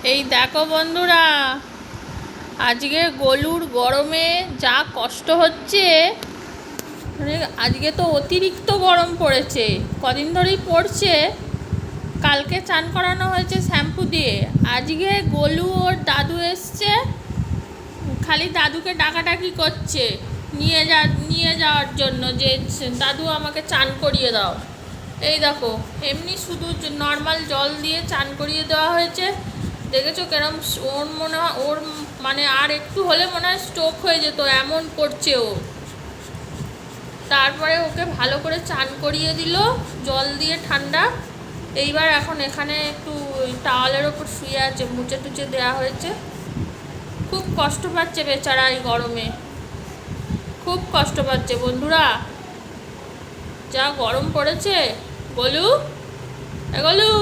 এই দেখো বন্ধুরা, আজকে গলুর গরমে যা কষ্ট হচ্ছে। মানে আজকে তো অতিরিক্ত গরম পড়েছে, কদিন ধরেই পড়ছে। কালকে চান করানো হয়েছে শ্যাম্পু দিয়ে। আজকে গলু ওর দাদু এসছে, খালি দাদুকে ডাকাডাকি করছে নিয়ে যাওয়ার জন্য, যে দাদু আমাকে চান করিয়ে দাও। এই দেখো, এমনি শুধু নর্মাল জল দিয়ে চান করিয়ে দেওয়া হয়েছে। দেখেছো কেরম ওর মনে হয়, ওর মানে আর একটু হলে মনে হয় স্ট্রোক হয়ে যেত, এমন করছে ও। তারপরে ওকে ভালো করে চান করিয়ে দিল জল দিয়ে ঠান্ডা। এইবার এখন এখানে একটু টাওয়ালের ওপর শুয়ে আছে, মুছে টুচে দেওয়া হয়েছে। খুব কষ্ট পাচ্ছে বেচারা এই গরমে, খুব কষ্ট পাচ্ছে বন্ধুরা, যা গরম পড়েছে। গলু, এ গলু।